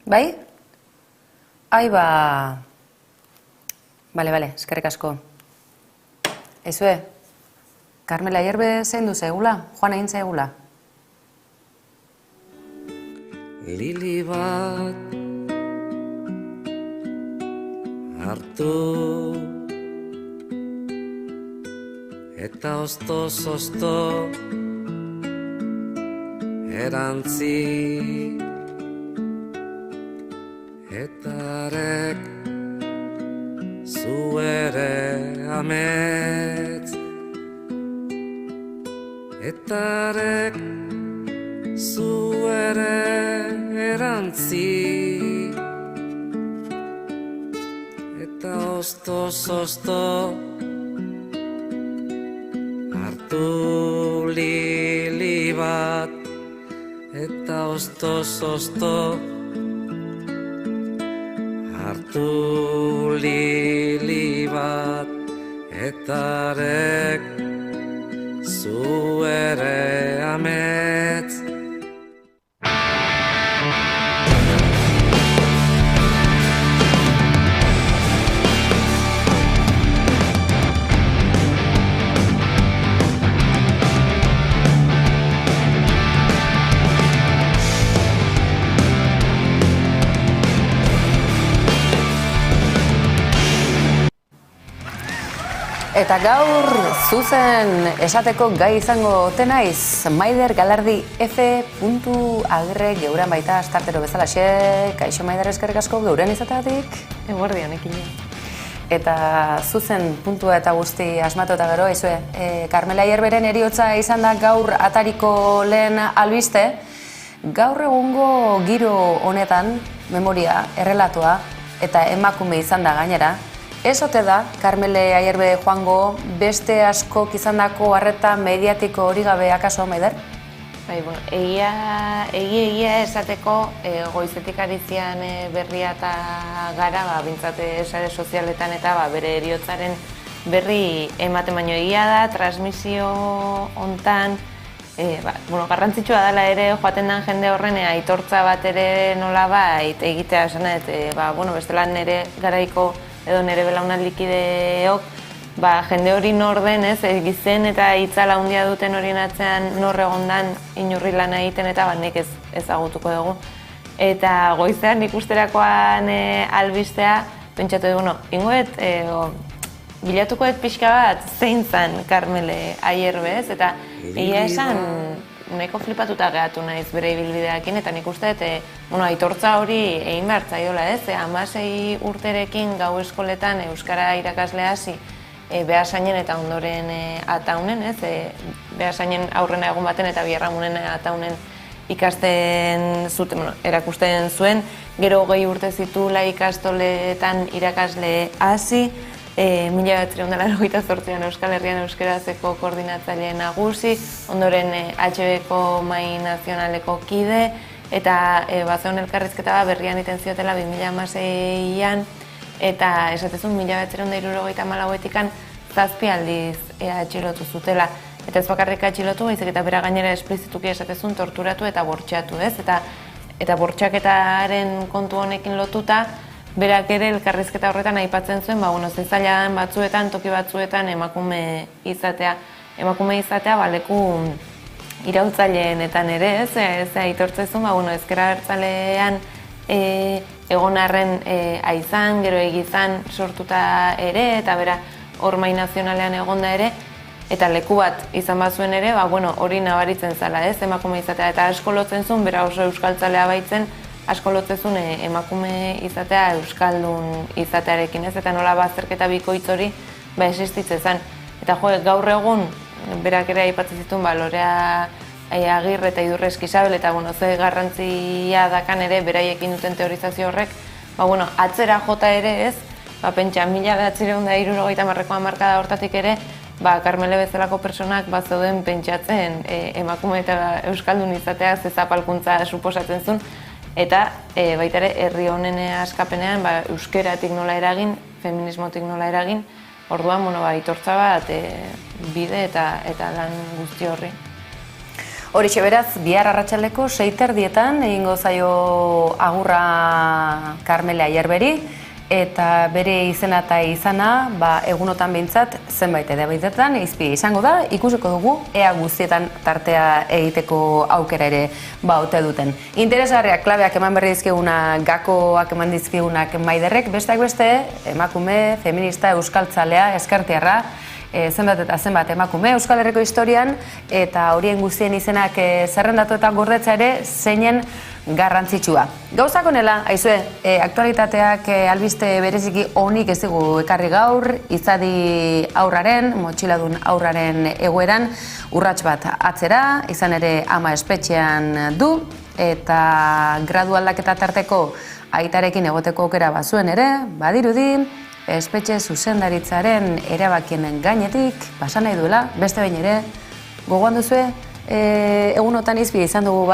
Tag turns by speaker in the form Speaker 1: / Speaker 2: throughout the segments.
Speaker 1: Bai? Bale, eskerrik asko. Ezue, Carmela Ayerbe zein du zegula? Joan egin zegula?
Speaker 2: Lili bat hartu eta oztoz-ozto erantzi eta arek zu ere amets eta arek zu ere erantzi eta oztoz-ozto hartu lili bat eta oztoz-ozto hartu lili bat eta arek zu ere amets.
Speaker 1: Eta gaur zuzen esateko gai izango ote naiz, Maider Galardi F.agre geuran baita astartero bezalaxe. Kaixo Maider, eskerrik asko geuren izateagatik.
Speaker 3: Eguerdian, ekine.
Speaker 1: Eta zuzen puntua eta guzti asmatu eta gero, Carmela Ayerberen heriotza izan da gaur atariko lehen albiste. Gaur egungo giro honetan, memoria, errelatua eta emakume izan da gainera. Ez ote da, Carmela Ayerbe joango beste askok izandako arreta mediatiko hori gabe akaso, Maider?
Speaker 3: Bai, bueno, egia esateko goizetik arizian berria eta gara, bintzate sare sozialetan eta bere heriotzaren berri ematen baino egia da, transmisio hontan, garrantzitsua dela ere joaten den jende horren aitortza bat ere nolabait egitea esan, bestela nire garaiko edo nire belaunaldikideok jende hori nor den, gizen eta itzala handia duten horien atzean nor egondan inurri lana egiten eta nek ezagutuko dugu. Eta goizean ikusterakoan albistea, pentsatu dugu, ingoet, bilatukoet pixka bat zein zen Carmela Ayerbe, eta egia esan nahiko flipatuta gehatu naiz bere ibilbideakin, eta nik uste aitortza hori egin behar zaiola, 16 urterekin gau eskoletan euskara irakasle hasi Beasainen eta ondoren Ataunen, Beasainen aurrena egun baten eta Biarramunen Ataunen ikasten zuten, erakusten zuen, gero 20 urte zituela ikastoletan irakasle hasi, 1988an Euskal Herrian euskarazeko koordinatzaile nagusi, ondoren HB-ko Mahai Nazionaleko kide, eta bazeon elkarrizketa berrian iten ziotela 2016an, eta esatezun 1974etik 7 aldiz atxilotu zutela. Eta ez bakarrik atxilotu, baizik eta bera gainera esplizituki esatezun torturatu eta bortxatu, eta bortxaketaren kontu honekin lotuta, berak ere elkarrizketa horretan aipatzen zuen, zezailan batzuetan, toki batzuetan emakume izatea. Emakume izatea leku iraultzaileenetan ere, ez aitortzezun, ezker abertzalean egon arren aizan, gero egizan sortuta ere, eta bera hor Mahai Nazionalean egonda ere, eta leku bat izan bazuen ere, hori nabaritzen zala, emakume izatea, eta asko lotzen zuen, bera oso euskaltzalea baitzen, asko lotzezun emakume izatea euskaldun izatearekin, eta nola bazterketa bikoitz hori existitzen zen. Eta gaur egun, berak ere aipatzen zituen, Lorea Agirre eta Idurre Eskizabel, eta ze garrantzia dakan ere beraiekin duten teorizazio horrek, atzera jota ere pentsa 1970ko hamarkada hortatik ere, Carmela bezalako personak zeuden pentsatzen emakume eta euskaldun izatea zapalkuntza suposatzen zuen, eta baita ere herri honen askapenean euskeratik nola eragin, feminismotik nola eragin, orduan aitortza bat bide eta lan guzti horri.
Speaker 1: Horixe beraz, bihar arratsaldeko 6:30 egingo zaio agurra Karmele Aierberi, eta bere izena eta izana, egunotan behintzat zenbait edabidetan izpi izango da, ikusiko dugu ea guztietan tartea egiteko aukera ere ote duten. Interesgarriak, klabeak eman berri dizkigunak, gakoak eman dizkigunak Maiderrek, besteak beste, emakume, feminista, euskaltzalea, ezkertiarra, zenbat eta zenbat emakume Euskal Herriko historian, eta horien guztien izenak zerrendatu eta gordetza ere zeinen garrantzitsua. Gauzak honela, aizue, aktualitateak albiste bereziki onik ez dugu ekarri gaur, izadi aurraren, motxiladun aurraren egoeran, urrats bat atzera, izan ere ama espetxean du, eta gradu aldaketa tarteko aitarekin egoteko aukera bazuen ere, badirudi, espetxe zuzendaritzaren erabakien gainetik, pasa nahi duela, beste behin ere, gogoan duzue, egunotan izbia izan dugu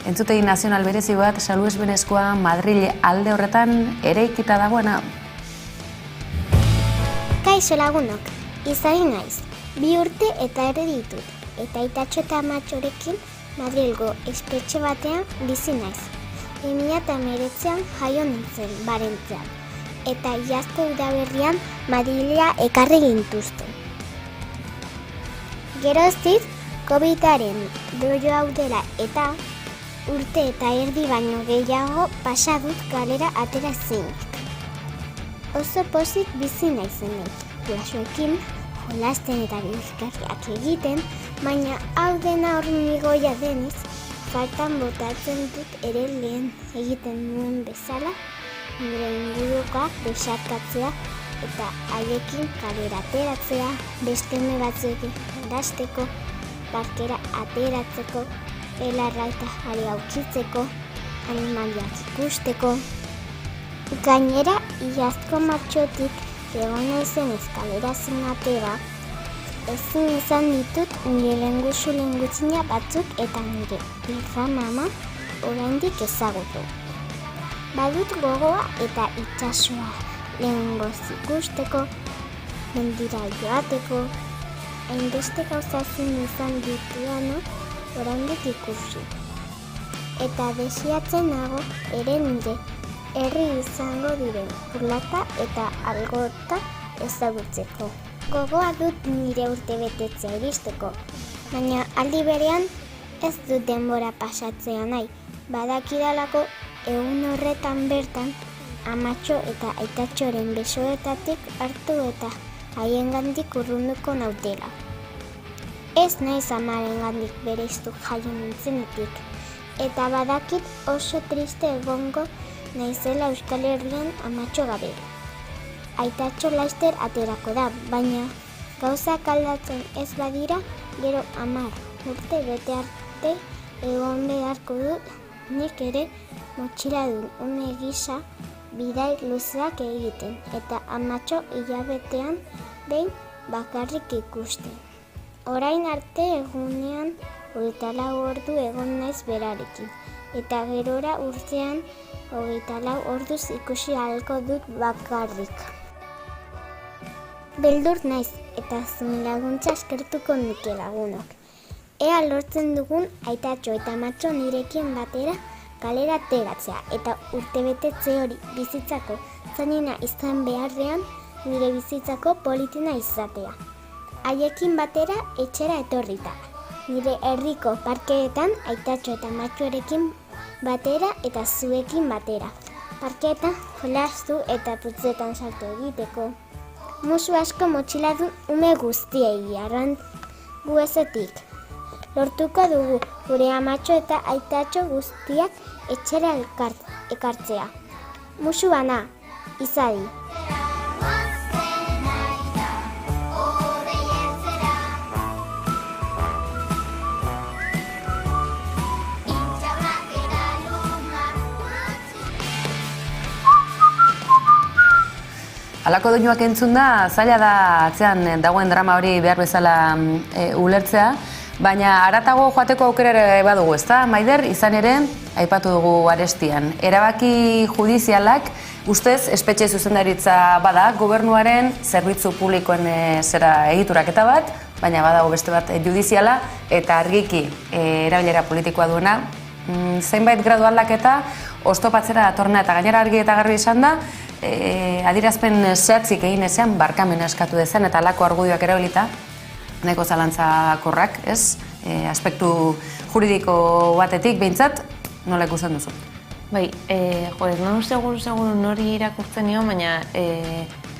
Speaker 1: entzutegi nazional berezi bat, salbuespenezkoa Madril alde horretan ereikita dagoena.
Speaker 4: Kaixo lagunok, izari naiz, 2 urte eta erdi ditut, eta aitatxo eta amatxorekin Madrilgo espetxe batean bizi naiz. 2019an jaio nintzen Barentzean, eta iazko udaberrian Madrilea ekarri gintuzten. Geroztik, COVID-aren doio hau dela eta urte eta erdi baino gehiago pasa dut kalera atera ezinik. Oso pozik bizi naizen dut, plasoekin, jolasten eta bizkarriak egiten, baina hau dena hormigoia deniz, faltan botatzen dut ere lehen egiten nuen bezala, nire ingurukoak besarkatzea eta haiekin kalera ateratzea, beste ume batzuekin erasteko, parkera ateratzeko, belarra eta jari aukitzeko, animaliak ikusteko. Gainera, iazko martxotik egon naizen eskalera atera, ezin izan ditut nire lengusu-lengutzina batzuk eta nire birra mama oraindik ezagutu. Badut gogoa eta itsasoa lehengoz ikusteko, mendira joateko, hainbeste gauzazin izan dituanok oraindik ikusi. Eta desiatzen nago ere nire herri izango diren Urlata eta Algorta ezagutzeko. Gogoa dut nire urtebetetzea iristeko, baina aldi berean ez dut denbora pasatzea nahi. Badakidalako egun horretan bertan amatxo eta aitatxoren besoetatik hartu eta haiengandik urrunduko nautela. Ez naiz amarengandik bereiztu jaio nintzenetik, eta badakit oso triste egongo naizela Euskal Herrian amatxo gabe. Aitatxo laster aterako da, baina gauzak aldatzen ez badira, gero 10 urte bete arte egon beharko dut nik ere motxiladun ume gisa bidai luzeak egiten, eta amatxo hilabetean behin bakarrik ikusten. Orain arte egunean 24 ordu egon naiz berarekin, eta gerora urtean 24 orduz ikusi ahalko dut bakarrik. Beldur naiz eta zuen laguntza eskertuko nuke lagunok. Ea lortzen dugun aitatxo eta amatxo nirekin batera kalera ateratzea eta urtebetetze hori bizitzako zainena izan beharrean nire bizitzako politena izatea. Haiekin batera etxera etorrita. Nire herriko parkeetan aitatxo eta amatxorekin batera eta zuekin batera. Parkeetan jolastu eta putzetan salto egiteko. Musu asko motxiladun ume guztiei arrangu ezetik. Lortuko dugu gure amatxo eta aitatxo guztiak etxera ekartzea. Musu bana, izadi.
Speaker 1: Halako doinuak entzun da, zaila da atzean dagoen drama hori behar bezala ulertzea, baina haratago joateko aukera ere badugu, ezta? Maider, izan ere, aipatu dugu arestian. Erabaki judizialak, ustez, espetxe zuzendaritza bada, gobernuaren zerbitzu publikoen zera egituraketa bat, baina badago beste bat judiziala eta argiki erabilera politikoa duena. Zeinbait gradu aldaketa oztopatzera datorna eta gainera argi eta garbi izan da, adierazpen zehatzik egin ezean barkamena eskatu dezen eta halako argudioak erabilita, nahiko zalantzakorrak, ez? Aspektu juridiko batetik behintzat, nola ikusten duzu?
Speaker 3: Bai, ez non seguru nori irakurtzen nio, baina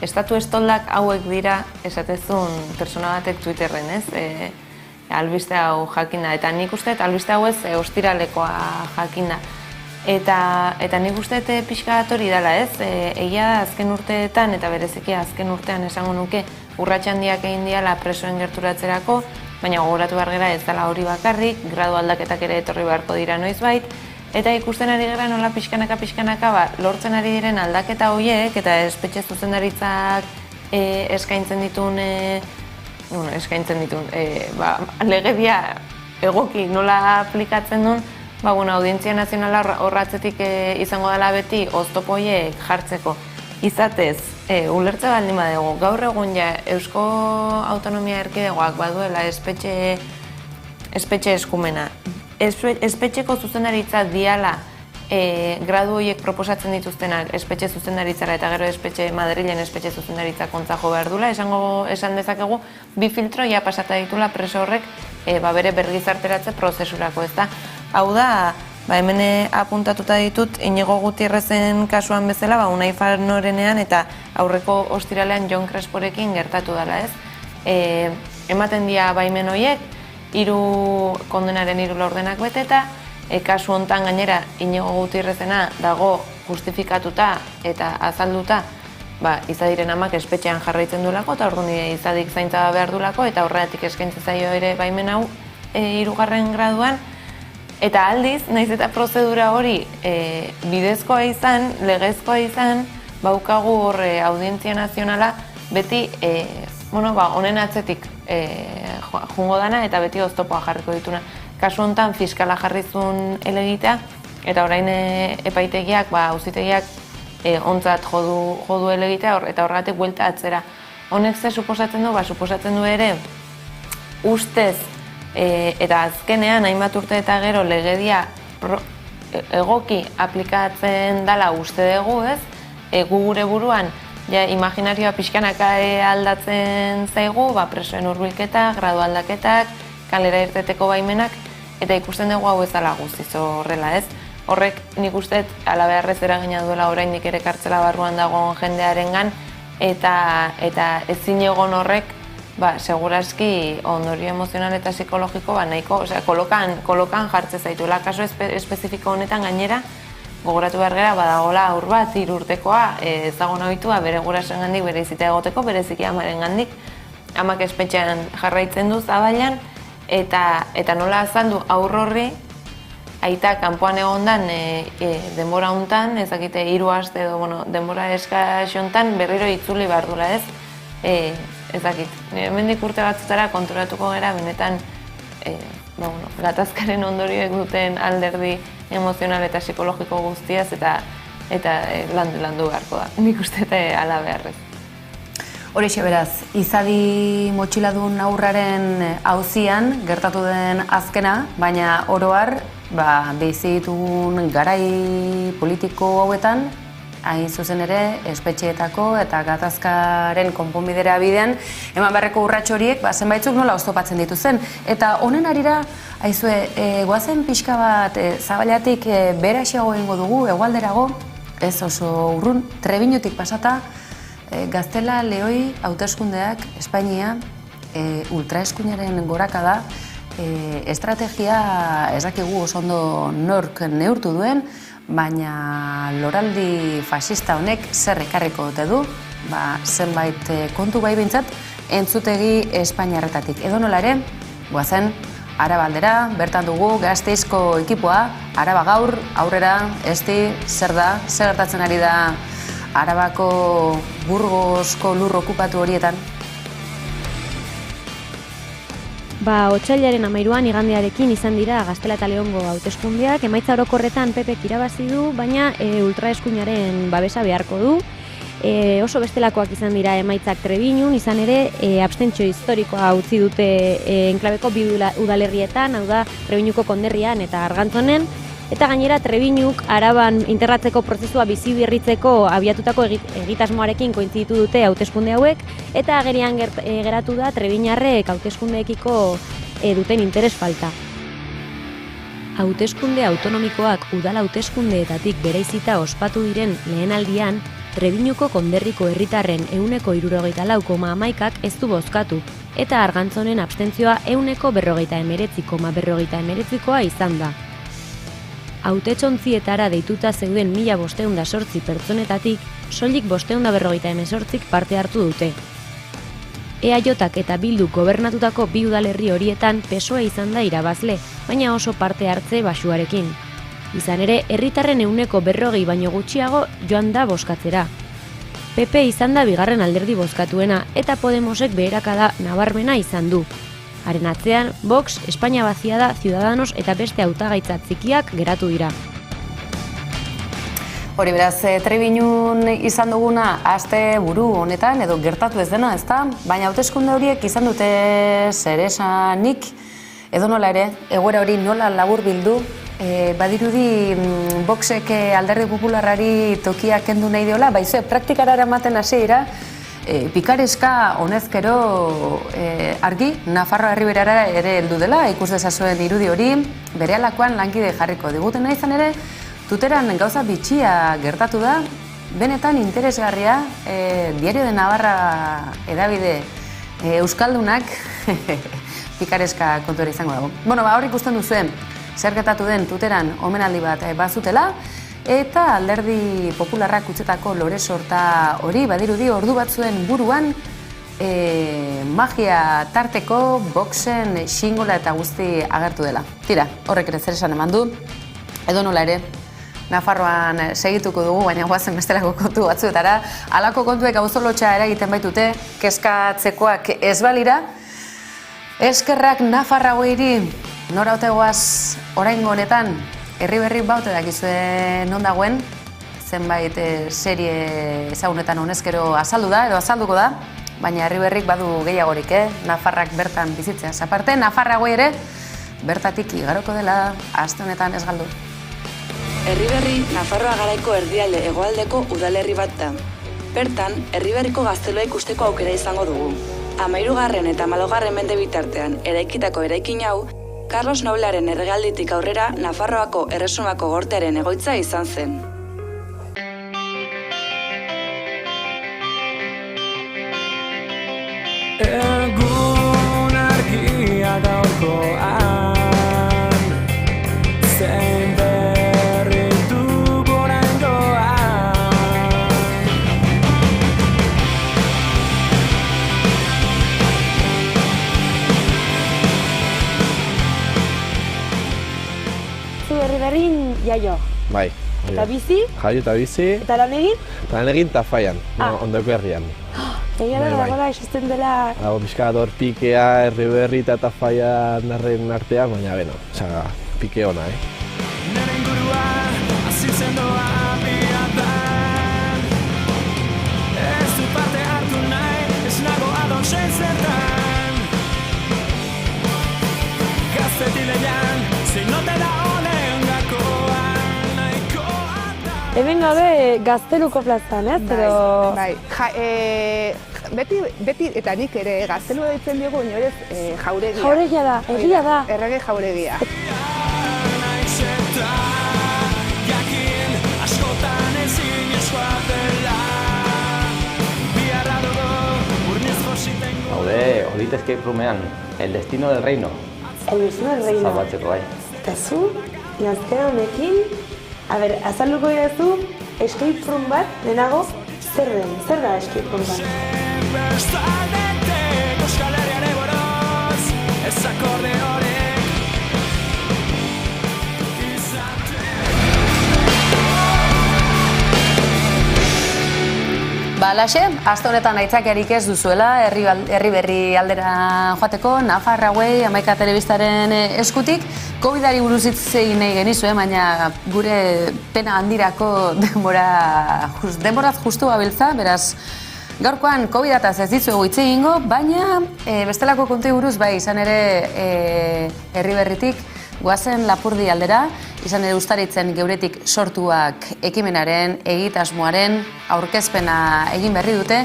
Speaker 3: estatu estoldak hauek dira esatezun persona batek Twitterren, ez? Albiste hau jakinda, eta nik uste albiste hau ez ostiralekoa jakinda. Eta nik uste pixka bat hori dela, ez? Egia da azken urteetan, eta bereziki azken urtean esango nuke, urrats handiak egin diala presoen gerturatzerako, baina gogoratu behar gera ez dela hori bakarrik, gradu aldaketak ere etorri beharko dira noizbait, eta ikusten ari gara nola pixkanaka lortzen ari diren aldaketa horiek, eta espetxe zuzendaritzak eskaintzen ditun legedia egoki nola aplikatzen duen, Audientzia Nazionala horratzetik izango dela beti oztopo horiek jartzeko. Izatez, ulertze baldin badego, gaur egun ja Eusko Autonomia Erkidegoak baduela espetxe eskumena. Espetxeko zuzendaritza diala gradu horiek proposatzen dituztenak espetxe zuzendaritzara eta gero Madrilen espetxe zuzendaritza kontza jo behar dula, esan dezakegu, bi filtro ja pasata ditula preso horrek bere bergizarteratze prozesurako, ez da. Hau da, hemen apuntatuta ditut Inigo Gutierrezen kasuan bezala, Unai Fanorenean eta aurreko ostiralean Jon Cresporekin gertatu dela, ez? Ematen dira baimen horiek, kondenaren 3 laurdenak beteta, kasu hontan gainera Inigo Gutierrezena dago justifikatuta eta azalduta izadiren amak espetxean jarraitzen duelako eta orduan izadik zaintza behar duelako eta horregatik eskaintzen zaio ere baimen hau 3. graduan. Eta aldiz, nahiz eta prozedura hori bidezkoa izan, legezkoa izan, baukagu hor Audientzia Nazionala beti honen atzetik jungo dana eta beti oztopoa jarriko dituna. Kasu honetan fiskala jarrizun elegitea eta orain epaitegiak, auzitegiak ontzat jodu elegitea eta horregatik buelta atzera. Honek ze suposatzen du? Suposatzen du ere ustez eta azkenean hainbat urte eta gero legedia egoki aplikatzen dela uste dugu, ez? Gu gure buruan imaginarioa pixkanaka aldatzen zaigu, presoen hurbilketa, gradu aldaketak, kalera irteteko baimenak, eta ikusten dugu hau ez dela guztiz horrela, ez? Horrek nik uste ala beharrez eragina duela oraindik ere kartzela barruan dagoen jendearengan eta ezin egon horrek segurazki ondorio emozional eta psikologiko nahiko, kolokan jartzen zaituela. Kaso espezifiko honetan gainera, gogoratu behar gara, badagola aur bat, 3 urtekoa, ezagun ohitua bere gurasoengandik bere izita egoteko, bereziki amarengandik, amak espetxean jarraitzen du zabailan, eta nola azaldu aur horri, aita kanpoan egondan denbora hontan, ezakite 3 aste edo denbora eskaz hontan berriro itzuli behar dula, ez? Ezakit, hemendik urte batzutara konturatuko gara benetan gatazkaren ondorioek duten alderdi emozional eta psikologiko guztiaz eta landu beharko da. Nik uste ala beharrez.
Speaker 1: Horixe beraz, izadi motxiladun aurraren auzian gertatu den azkena, baina oro har, bizi ditugun garai politiko hauetan, hain zuzen ere, espetxeetako eta gatazkaren konponbidera bidean, eman beharreko urrats horiek, zenbaitzuk nola oztopatzen dituzen. Eta honen arira, goazen pixka bat Zabailatik beraxeago egingo dugu, hegoalderago, ez oso urrun, Trebiñutik pasata, Gaztela Leoi hauteskundeak Espainia ultraeskuinaren gorakada, estrategia ez dakigu oso ondo nork neurtu duen, baina loraldi fascista honek zer ekarriko ote du, zenbait kontu bai behintzat, entzutegi Espainiarretatik. Edo nola ere, goazen, Araba aldera, bertan dugu Gasteizko ekipoa, Araba gaur, aurrera, esti, zer da, zer gertatzen ari da Arabako Burgosko lur okupatu horietan?
Speaker 5: Otsailaren 13an igandearekin izan dira Gaztela eta Leongo hauteskundeak, emaitza orokorretan PPk irabazi du, baina ultraeskuinaren babesa beharko du. Oso bestelakoak izan dira emaitzak Trebiñun, izan ere abstentzio historikoa utzi dute enklabeko bi udalerrietan, hau da Trebiñuko konderrian eta Argantzonen, eta gainera Trebiñuk Araban integratzeko prozesua bizi berritzeko abiatutako egitasmoarekin kointziditu dute hauteskunde hauek, eta agerian geratu da Trebiñarrek hauteskundeekiko duten interes falta. Hauteskunde autonomikoak udal hauteskundeetatik bereizita ospatu diren lehenaldian, Trebiñuko konderriko herritarren 74,11%ak ez du bozkatu, eta Argantzonen abstentzioa 49,49%koa izan da. Hautetsontzietara deituta zeuden 1508 pertsonetatik, soilik 548 parte hartu dute. EAJak eta Bilduk gobernatutako bi udalerri horietan PSOE izan da irabazle, baina oso parte hartze baxuarekin. Izan ere, herritarren 40% baino gutxiago joan da bozkatzera. PP izan da bigarren alderdi bozkatuena eta Podemosek beherakada nabarmena izan du. Haren atzean, Vox, Espainia Baziada, Ciudadanos eta beste hautagaitza txikiak geratu dira.
Speaker 1: Hori beraz, Trebiñun izan duguna aste buru honetan, edo gertatu ez dena, ezta? Baina hauteskunde horiek izan dute zer esanik, edo nola ere, egoera hori nola labur bildu, badirudi Voxek alderdi popularrari tokia kendu nahi diola, baizue praktikara eramaten hasi dira, pikareska honezkero argi, Nafarroa Herriberara ere heldu dela, ikus dezazuen irudi hori, berehalakoan lankide jarriko digutena izan ere, Tuteran gauza bitxia gertatu da, benetan interesgarria, Diario de Navarra edabide euskaldunak pikareska kontuera izango dago. Bueno, hor ikusten duzuen, zer gertatu den Tuteran omenaldi bat bazutela, eta alderdi popularrak utzetako lore sorta hori, badirudi ordu batzuen buruan, magia tarteko Voxen xingola eta guzti agertu dela. Tira, horrek ere zer esan eman du, edo nola ere, Nafarroan segituko dugu, baina guazen bestelako kontu batzuetara. Halako kontuek auzolotxa eragiten baitute, kezkatzekoak ez balira. Eskerrak Nafarroagoiri, nora ote goaz oraingo honetan, Herriberri baute dakizue non dagoen, zenbait serie ezagunetan honezkero azaldu da, edo azalduko da, baina Herriberrik badu gehiagorik, Nafarrak bertan bizitzeaz aparte, Nafarroagoi ere bertatik igaroko dela, aste honetan ez galdu.
Speaker 6: Herriberri, Nafarroa garaiko erdialde hegoaldeko udalerri bat da. Bertan, Herriberriko gaztelua ikusteko aukera izango dugu. 13. eta 14. mende bitartean eraikitako eraikin hau, Carlos Noblearen erregalditik aurrera Nafarroako Erresumako gortearen egoitza izan zen.
Speaker 2: Egun argia gaurkoan, zein berri dugu oraingoan.
Speaker 7: Zu Herriberrin jaio.
Speaker 8: Bai.
Speaker 7: Eta bizi?
Speaker 8: Jaio eta bizi.
Speaker 7: Eta lan egin?
Speaker 8: Lan egin Tafaian, ondoko herrian.
Speaker 7: Egia da, dagoela existen dela...
Speaker 8: Dago pixkador pikea, Herriberri eta Tafaian arren artean, baina beno, osaga, pike ona,
Speaker 2: Nere ingurua, azitzen doa biatan. Ez du parte hartu nahi, ez nago adontzen zertan. Gaztetilean, zein notera honen gakoan, nahikoa da.
Speaker 7: Hemen gabe Gazteluko plazan, ez?
Speaker 9: Bai, beti eta nik ere gaztelua deitzen diogu inorez jauregia.
Speaker 7: Jauregia da, egia da.
Speaker 9: Errege jauregia.
Speaker 2: Jakin askotan ezin eskoa dela. Biarra dugu urniz jositengo.
Speaker 10: Haude, Odite Escape Roomean, El Destino del Reino.
Speaker 7: El Destino del Reino.
Speaker 10: Salbatzeko bai.
Speaker 7: Eta zu, janzken honekin, azalduko idazu, escape room bat, lehenago, zer da escape room bat?
Speaker 2: Bestaldetek Euskal Herrian eboroz, ez akorde horek
Speaker 1: Laxe, aste honetan aitzakiarik ez duzuela, herri berri aldera joateko, Nafarrauei, Hamaika Telebistaren eskutik, COVID-ari buruz hitz egin nahi genizue, baina gure pena handirako denboraz justu gabiltza, beraz, gaurkoan COVID-ataz ez ditzuegu hitz egingo, baina bestelako kontu buruz bai, izan ere herri berritik, goazen Lapurdi aldera, izan ere ustaritzen geuretik sortuak ekimenaren, egitasmoaren aurkezpena egin berri dute,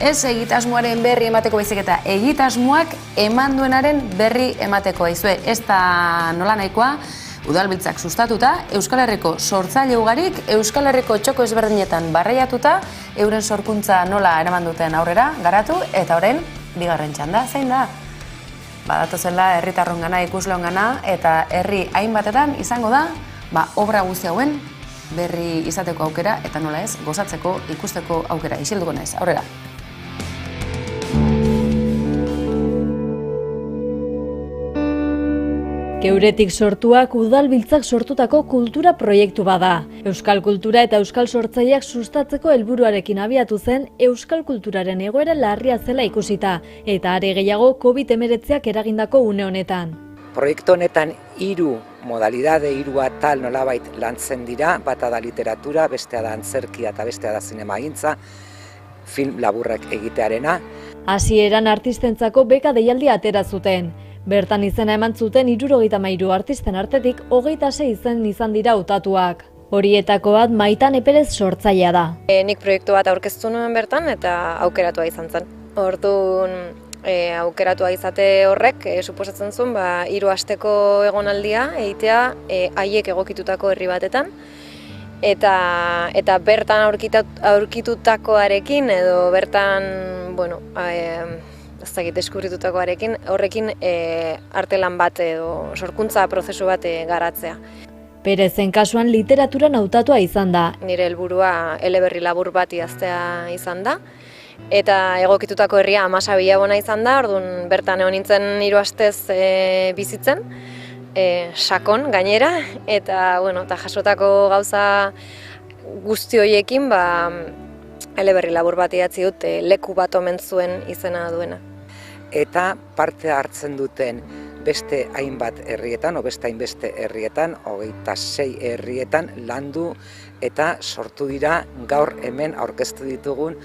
Speaker 1: ez egitasmoaren berri emateko baizik eta egitasmoak eman duenaren berri emateko aizue. Ez da nola nahikoa, udalbiltzak sustatuta, Euskal Herriko sortzaile ugarik, Euskal Herriko txoko ezberdinetan barreiatuta, euren sorkuntza nola eraman duten aurrera, garatu, eta orain, bigarren txanda, zein da? Badatozela herritarron gana, ikusleon gana, eta herri hainbatetan izango da, obra guzti hauen berri izateko aukera, eta nola ez, gozatzeko, ikusteko aukera. Isilduko naiz, aurrera.
Speaker 11: Geuretik sortuak udalbiltzak sortutako kultura proiektu bada. Euskal kultura eta euskal sortzaileak sustatzeko helburuarekin abiatu zen euskal kulturaren egoera larria zela ikusita, eta are gehiago COVID-19ak eragindako une honetan.
Speaker 12: Proiektu honetan 3 modalidade, 3 atal nolabait lantzen dira, bata da literatura, bestea da antzerkia eta bestea da zinemagintza, film laburrak egitearena.
Speaker 11: Hasieran artistentzako beka deialdia atera zuten. Bertan izena eman zuten 73 artisten artetik 26 izen izan dira hautatuak. Horietako bat Maitane Perez sortzailea da.
Speaker 13: Nik proiektu bat aurkeztu nuen bertan eta aukeratua izan zen. Orduan aukeratua izate horrek suposatzen zuen 3 asteko egonaldia egitea haiek egokitutako herri batetan. Eta bertan aurkitutakoarekin edo bertan, ez dakit deskubritutakoarekin, horrekin artelan bat edo sorkuntza prozesu bat garatzea.
Speaker 11: Perezen kasuan literaturan hautatua izan da.
Speaker 13: Nire helburua eleberri labur bat idaztea izan da. Eta egokitutako herria 12 bilabona izan da, orduan bertan egon nintzen 3 astez bizitzen, sakon gainera, eta jasotako gauza guzti horiekin eleberri labur bat idatzi dut leku bat omen zuen izena duena.
Speaker 12: Eta parte hartzen duten beste hainbat herrietan, beste hainbeste herrietan, 26 herrietan landu eta sortu dira gaur hemen aurkeztu ditugun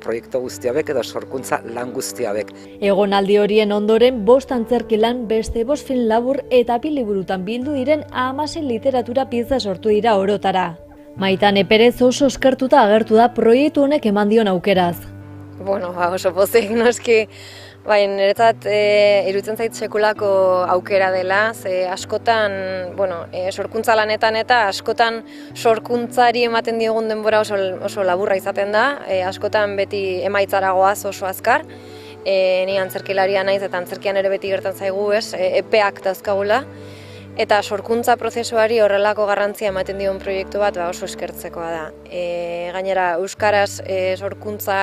Speaker 12: proiektu guzti hauek edo sorkuntza lan guzti hauek.
Speaker 11: Egonaldi horien ondoren 5 antzerki lan, beste 5 film labur eta 2 liburutan bildu diren 16 literatura pieza sortu dira orotara. Maitane Perez oso eskertuta agertu da proiektu honek eman dion aukeraz.
Speaker 13: Oso pozik, noski, niretzat iruditzen zait sekulako aukera dela, ze askotan, sorkuntza lanetan eta askotan sorkuntzari ematen diogun denbora oso laburra izaten da, askotan beti emaitzara goaz oso azkar, ni antzerkilaria naiz eta antzerkian ere beti gertan zaigu, epeak dauzkagula, eta sorkuntza prozesuari horrelako garrantzia ematen dion proiektu bat oso eskertzekoa da. Gainera, euskaraz sorkuntza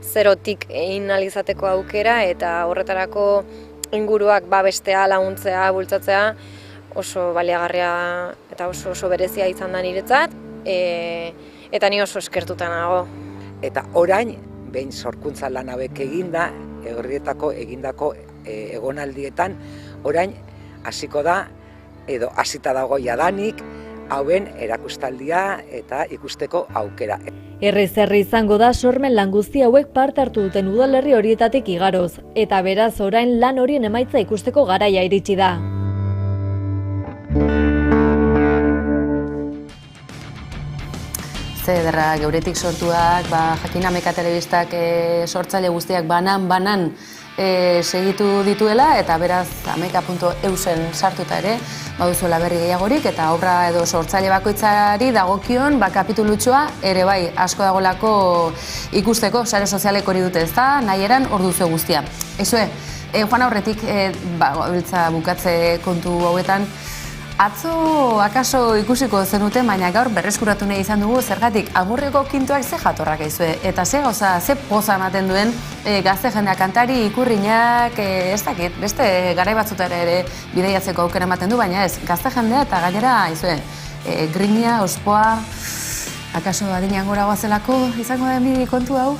Speaker 13: zerotik egin ahal izateko aukera eta horretarako inguruak babestea, laguntzea, bultzatzea oso baliagarria eta oso berezia izan da niretzat, eta ni oso eskertuta nago.
Speaker 12: Eta orain, behin sorkuntza lan hauek eginda, horrietako egindako egonaldietan, orain hasiko da edo hasita dago jadanik, hauen erakustaldia eta ikusteko aukera.
Speaker 11: Herriz-herri izango da sormen lan guzti hauek parte hartu duten udalerri horietatik igaroz, eta beraz orain lan horien emaitza ikusteko garaia iritsi da.
Speaker 1: Ederra geuretik sortuak, jakin Hamaika Telebistak sortzaile guztiak banan segitu dituela, eta beraz hamaika.eusen sartuta ere baduzuela berri gehiagorik, eta obra edo sortzaile bakoitzari dagokion kapitulutxoa ere bai asko dagolako ikusteko, sare sozialek hori dute, ez da, nahi eran hor duzu guztia. Ezue, joan aurretik, biltza bukatze kontu hauetan, atzo akaso ikusiko zenuten, baina gaur berreskuratu nahi izan dugu, zergatik agurreko kintuak ze jatorrak aizue, eta ze gauza, ze poza ematen duen gazte jendeak kantari, ikurriñak, ez dakit, beste garai batzutara ere bideiatzeko aukera ematen du, baina ez, gazte jendea eta gainera aizue, grina, ospoa, Akaso adinean gora goazelako izango den bi kontu hau?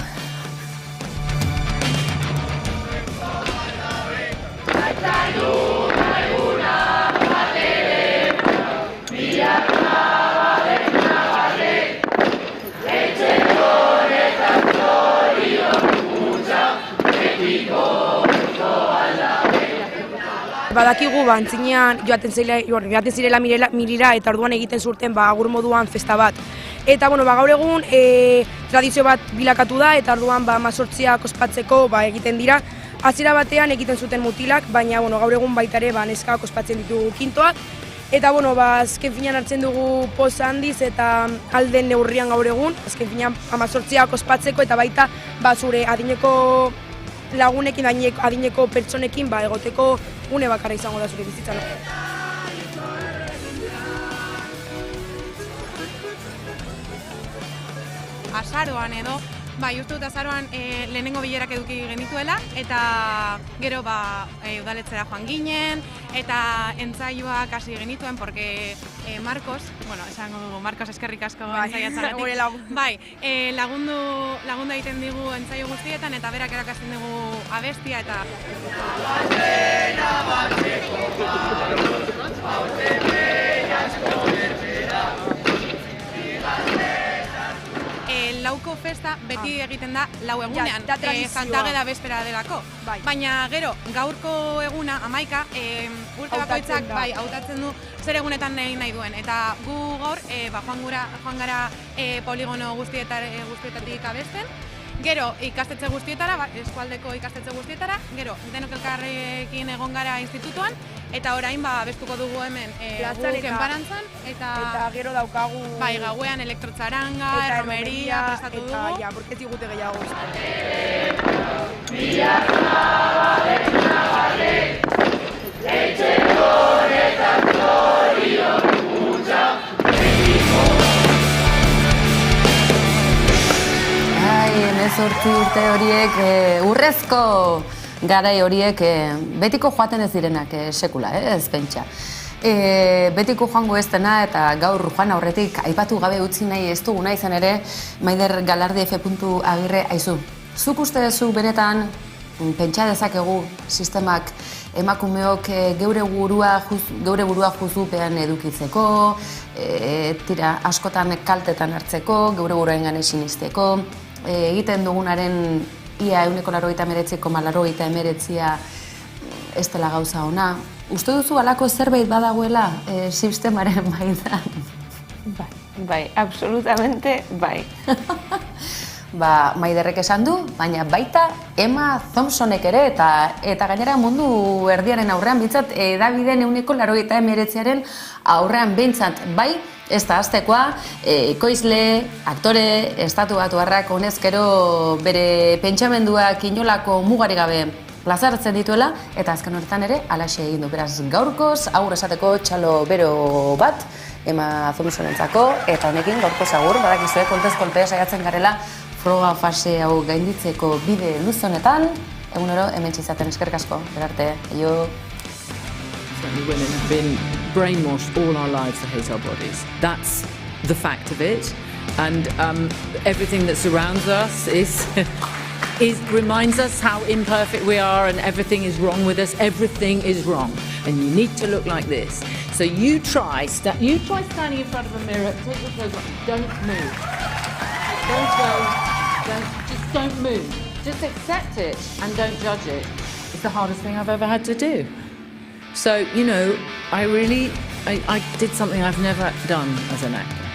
Speaker 14: Badakigu antzinean joaten zirela mirira eta orduan egiten zurten agur moduan festa bat. Eta gaur egun tradizio bat bilakatu da eta orduan 18ak ospatzeko egiten dira. Hasiera batean egiten zuten mutilak, baina gaur egun baita ere neskak ospatzen ditugu kintoak. Eta azken finean hartzen dugu poz handiz eta alden neurrian gaur egun, azken finean 18ak ospatzeko eta baita zure adineko lagunekin, adineko pertsonekin egoteko une bakarra izango da zure bizitzan.
Speaker 15: Azaroan edo, uste dut azaroan lehenengo bilerak eduki genituela eta gero udaletzera joan ginen eta entzaioak hasi genituen porque Marcos, esango dugu, Marcos eskerrik asko entzaiatzagatik. Lagundu egiten digu entzaio guztietan eta berak erakasten dugu abestia eta lauko festa beti egiten da lau egunean, Santageda bespera delako. Baina gero, gaurko eguna, 11, urte bakoitzak hautatzen du zer egunetan nahi duen. Eta gu gaur joan gara poligono guztietatik abesten, gero ikastetxe guztietara, eskualdeko ikastetxe guztietara, gero denok elkarrekin egon gara institutuan, eta orain bestuko dugu hemen guk enparantzan, eta
Speaker 14: gero daukagu
Speaker 15: gauean elektrotzaranga, erromeria prestatu dugu.
Speaker 14: Eta borketzi gute gehiago.
Speaker 1: Hemezortzi urte horiek, urrezko garai horiek betiko joaten ez direnak sekula, ez pentsa. Betiko joango ez dena eta gaur joan aurretik aipatu gabe utzi nahi ez duguna izan ere, Maider Galardi F.Agirre, aizu. Zuk uste duzu benetan pentsa dezakegu sistemak emakumeok geure burua juzupean edukitzeko, askotan kaltetan hartzeko, geure buruengan sinisteko, egiten dugunaren ia 99,99 ez dela gauza ona. Uste duzu halako zerbait badagoela sistemaren baitan?
Speaker 3: Bai, absolutamente bai.
Speaker 1: Maiderrek esan du, baina baita Emma Thompsonek ere eta gainera mundu erdiaren aurrean bintzat edabideen 99%aren aurrean bintzat bai, ez da aztekoa, ekoizle, aktore, estatubatuarrak honezkero bere pentsamenduak inolako mugari gabe plazaratzen dituela eta azken horretan ere alaxe egin du. Beraz gaurkoz, agur esateko txalo bero bat, Emma Thompsonentzako, eta honekin gaurkoz agur, badakizue kontez kolpea saiatzen garela froga fase hau gainditzeko bide luzonetan, egunero hemen txizaten eskerrik asko, berarte, aio.
Speaker 16: Certainly women have been brainwashed all our lives to hate our bodies. That's the fact of it. And everything that surrounds us reminds us how imperfect we are and everything is wrong with us. Everything is wrong. And you need to look like this. So you try standing in front of a mirror, take your clothes off, don't move. Just don't move. Just accept it and don't judge it. It's the hardest thing I've ever had to do. So, I did something I've never done as an actor.